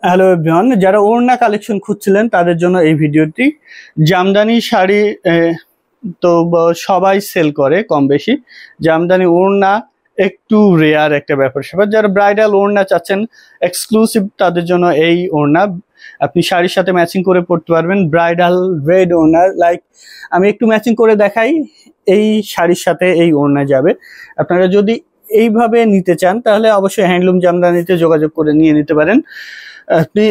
Hello everyone, যারা ওড়না collection খুঁজছিলেন তাদের জন্য এই ভিডিওটি। জামদানি শাড়ি তো সবাই সেল করে কম বেশি। জামদানি ওড়না একটু রেয়ার একটা ব্যাপার স্যাপার। যারা ব্রাইডাল ওড়না চাচ্ছেন এক্সক্লুসিভ, তাদের জন্য এই ওড়না আপনি শাড়ির সাথে ম্যাচিং করে পরতে পারবেন। ব্রাইডাল রেড ওড়না, লাইক আমি একটু ম্যাচিং করে দেখাই, এই শাড়ির সাথে এই ওড়না যাবে। আপনারা যদি এইভাবে নিতে চান তাহলে অবশ্যই হ্যান্ডলুম জামদানিতে যোগাযোগ করে নিয়ে নিতে পারেন। আপনি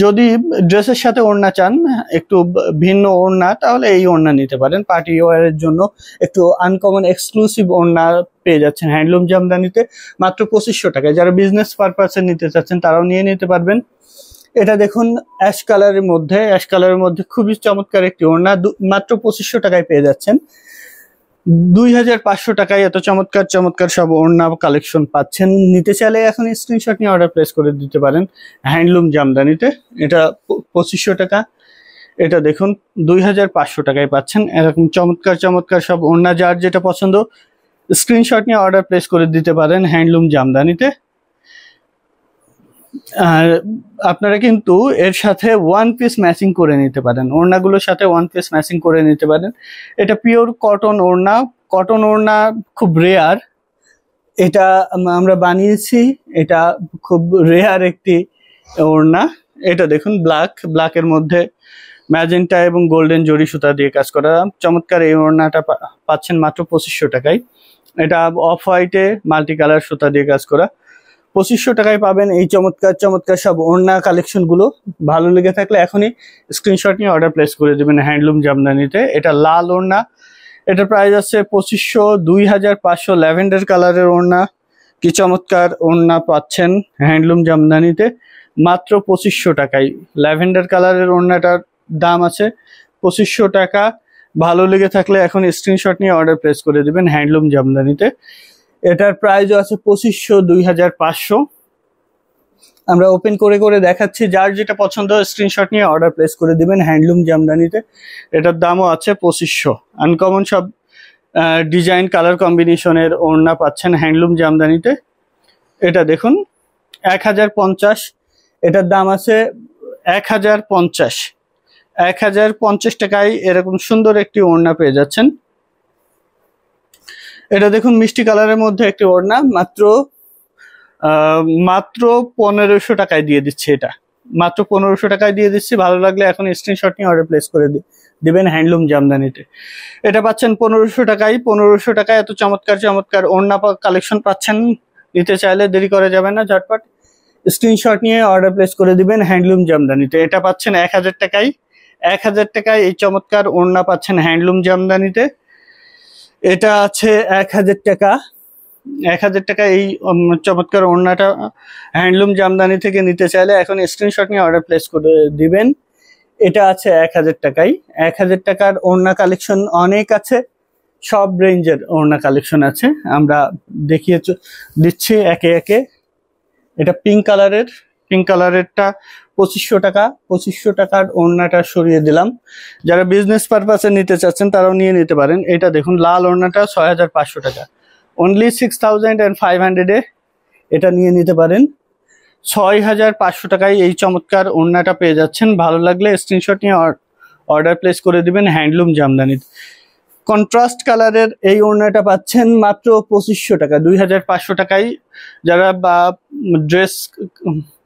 যদি ড্রেসের সাথে ওড়না চান, একটু ভিন্ন ওড়না, তাহলে এই ওড়না নিতে পারেন। পার্টি ওয়ারের জন্য একটু আনকমন এক্সক্লুসিভ ওড়না পেয়ে যাচ্ছেন হ্যান্ডলুম জামদানিতে মাত্র 2500 টাকায়। যারা বিজনেস পারপাসে নিতে চাচ্ছেন তারাও নিয়ে নিতে পারবেন। এটা দেখুন অ্যাশ কালারের মধ্যে খুবই চমৎকার একটি ওড়না, মাত্র 2500 টাকায় পেয়ে যাচ্ছেন। 2500 টাকায় এত চমৎকার চমৎকার সব ওড়না কালেকশন পাচ্ছেন। নিতে চাইলে এখন স্ক্রিনশট নিয়ে অর্ডার প্লেস করে দিতে পারেন হ্যান্ডলুম জামদানিতে। এটা 2500 টাকা, এটা দেখুন 2500 টাকায় পাচ্ছেন এরকম চমৎকার চমৎকার সব ওড়না। যার যেটা পছন্দ স্ক্রিনশট নিয়ে অর্ডার প্লেস করে দিতে পারেন হ্যান্ডলুম জামদানিতে। আর আপনারা কিন্তু এর সাথে ওয়ান পিস ম্যাচিং করে নিতে পারেন, ওড়নাগুলোর সাথে ওয়ান পিস ম্যাচিং করে নিতে পারেন। এটা পিওর কটন ওড়না, খুব রেয়ার। এটা আমরা বানিয়েছি, এটা খুব রেয়ার একটি ওড়না। এটা দেখুন ব্ল্যাকের মধ্যে ম্যাজেন্টা এবং গোল্ডেন জরি সুতা দিয়ে কাজ করা চমৎকার এই ওড়নাটা পাচ্ছেন মাত্র 2500 টাকায়। এটা অফ হোয়াইটে মাল্টি কালার সুতা দিয়ে কাজ করা। 2500 টাকায় পাবেন এই চমৎকার চমৎকার সব ওড়না কালেকশন গুলো। ভালো লেগে থাকলে এখনই স্ক্রিনশট নিয়ে অর্ডার প্লেস করে দেবেন হ্যান্ডলুম জামদানিতে। এটা লাল ওড়না, এটার প্রাইস আছে 2500। 2500 ল্যাভেন্ডার কালারের ওড়না, কি চমৎকার ওড়না পাচ্ছেন হ্যান্ডলুম জামদানিতে মাত্র 2500 টাকায়। ল্যাভেন্ডার কালারের ওড়নাটার দাম আছে 2500 টাকা। ভালো লেগে থাকলে এখন স্ক্রিনশট নিয়ে অর্ডার প্লেস করে দিবেন হ্যান্ডলুম জামদানিতে। এটার প্রাইসও আছে 2500, 2500। আমরা ওপেন করে করে দেখাচ্ছি, যার যেটা পছন্দ স্ক্রিনশট নিয়ে অর্ডার প্লেস করে দিবেন হ্যান্ডলুম জামদানিতে। এটার দামও আছে 2500। আনকমন সব ডিজাইন কালার কম্বিনেশনের ওড়না পাচ্ছেন হ্যান্ডলুম জামদানিতে। এটা দেখুন 1050, এটার দাম আছে 1050। 1050 টাকায় এরকম সুন্দর একটি ওড়না পেয়ে যাচ্ছেন। এটা দেখুন মিষ্টি কালারের মধ্যে একটি ওড়না, মাত্র 1500 টাকায় দিয়ে দিচ্ছে। এটা মাত্র 1500 টাকায় দিয়ে দিচ্ছি। ভালো লাগলে এখন স্ক্রিনশট নিয়ে অর্ডার প্লেস করে দিবেন হ্যান্ডলুম জামদানিতে। এটা পাচ্ছেন 1500 টাকায়। 1500 টাকায় এত চমৎকার চমৎকার ওড়না কালেকশন পাচ্ছেন। নিতে চাইলে দেরি করা যাবে না, ঝটপট স্ক্রিনশট নিয়ে অর্ডার প্লেস করে দিবেন হ্যান্ডলুম জামদানিতে। এটা পাচ্ছেন 1000 টাকায়। 1000 টাকায় এই চমৎকার ওড়না পাচ্ছেন হ্যান্ডলুম জামদানিতে। এটা আছে 1000 টাকা। 1000 টাকা এই চমৎকার ওড়নাটা হ্যান্ডলুম জামদানি থেকে নিতে চাইলে এখন স্ক্রিনশট নিয়ে অর্ডার প্লেস করে দিবেন। এটা আছে 1000 টাকায়। 1000 টাকার ওড়না কালেকশন অনেক আছে, সব রেঞ্জের ওড়না কালেকশন আছে, আমরা দেখিয়ে দিচ্ছি একে একে। এটা পিঙ্ক কালারেরটা 2500 টাকা। 2500 টাকার ওড়নাটা সরিয়ে দিলাম। যারা বিজনেস পারপাসে নিতে চাচ্ছেন তারাও নিয়ে নিতে পারেন। এটা দেখুন লাল ওড়নাটা 6500 টাকা, অনলি 6500 এটা নিয়ে নিতে পারেন। 6500 টাকায় এই চমৎকার ওড়নাটা পেয়ে যাচ্ছেন। ভালো লাগলে স্ক্রিনশট নিয়ে অর্ডার প্লেস করে দিবেন হ্যান্ডলুম জামদানিতে। কন্ট্রাস্ট কালারের এই ওড়নাটা পাচ্ছেন মাত্র 2500 টাকা। 2500 টাকায় যারা বা ড্রেস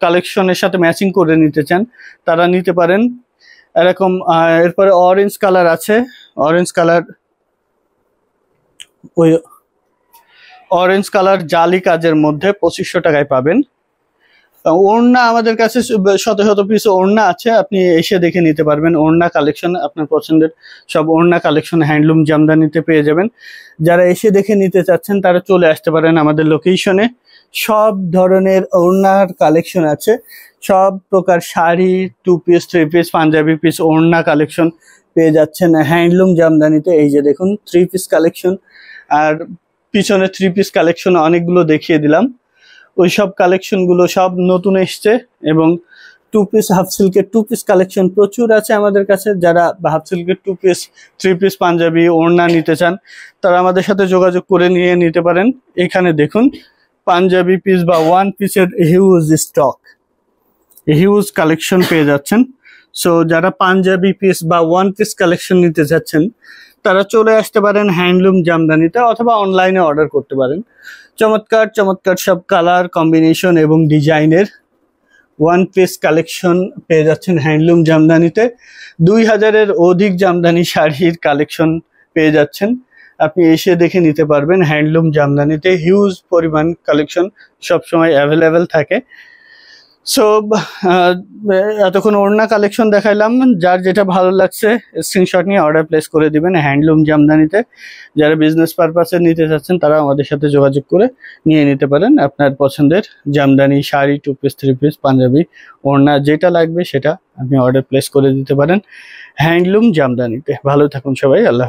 কালেকশনের সাথে ম্যাচিং করে নিতে চান তারা নিতে পারেন এরকম। এরপরে অরেঞ্জ কালার আছে, অরেঞ্জ কালার জালি কাজের মধ্যে 2500 টাকায় পাবেন। ওড়না আমাদের কাছে শত শত পিস ওড়না আছে, আপনি এসে দেখে নিতে পারবেন। ওড়না কালেকশন আপনার পছন্দের সব ওড়না কালেকশন হ্যান্ডলুম জামদানিতে পেয়ে যাবেন। যারা এসে দেখে নিতে চাচ্ছেন তারা চলে আসতে পারেন আমাদের লোকেশনে। সব ধরনের ওড়নার কালেকশন আছে, সব প্রকার sari, 2 piece 3 piece panjabi piece ওড়না কালেকশন পেয়ে যাচ্ছেন হ্যান্ডলুম জামদানিতে। এই যে দেখুন 3 পিস কালেকশন, আর পিছনে 3 পিস কালেকশন অনেকগুলো দেখিয়ে দিলাম। ওই সব কালেকশন গুলো সব নতুন এসছে, এবং 2 পিস হাফ সিল্কের 2 পিস কালেকশন প্রচুর আছে আমাদের কাছে। যারা হাফ সিল্কের 2 পিস 3 পিস পাঞ্জাবি ওড়না নিতে চান তারা আমাদের সাথে যোগাযোগ করে নিয়ে নিতে পারেন। এখানে দেখুন পাঞ্জাবি পিস বা 1 পিসের হিউজ স্টক। হিউজ কালেকশন পেয়ে যাচ্ছেন। সো যারা পাঞ্জাবি পিস বা ওয়ান পিস কালেকশন নিতে চাচ্ছেন তারা চলে আসতে পারেন হ্যান্ডলুম জামদানিতে, অথবা অনলাইনে অর্ডার করতে পারেন। চমৎকার চমৎকার সব কালার কম্বিনেশন এবং ডিজাইনের ওয়ান পিস কালেকশন পেয়ে যাচ্ছেন হ্যান্ডলুম জামদানিতে। 2000-এর অধিক জামদানি শাড়ির কালেকশন পেয়ে যাচ্ছেন, আপনি এসে দেখে নিতে পারবেন। হ্যান্ডলুম জামদানিতে হিউজ পরিমাণ কালেকশন সবসময় অ্যাভেলেবেল থাকে। সো এতক্ষণ ওড়না কালেকশন দেখাইলাম, যার যেটা ভালো লাগছে স্ক্রিনশট নিয়ে অর্ডার প্লেস করে দিবেন হ্যান্ডলুম জামদানিতে। যারা বিজনেস পারপাসে নিতে চাচ্ছেন তারা আমাদের সাথে যোগাযোগ করে নিয়ে নিতে পারেন আপনার পছন্দের জামদানি শাড়ি, 2 পিস 3 পিস, পাঞ্জাবি, ওড়না, যেটা লাগবে সেটা আপনি অর্ডার প্লেস করে দিতে পারেন হ্যান্ডলুম জামদানিতে। ভালো থাকুন সবাই, আল্লাহ।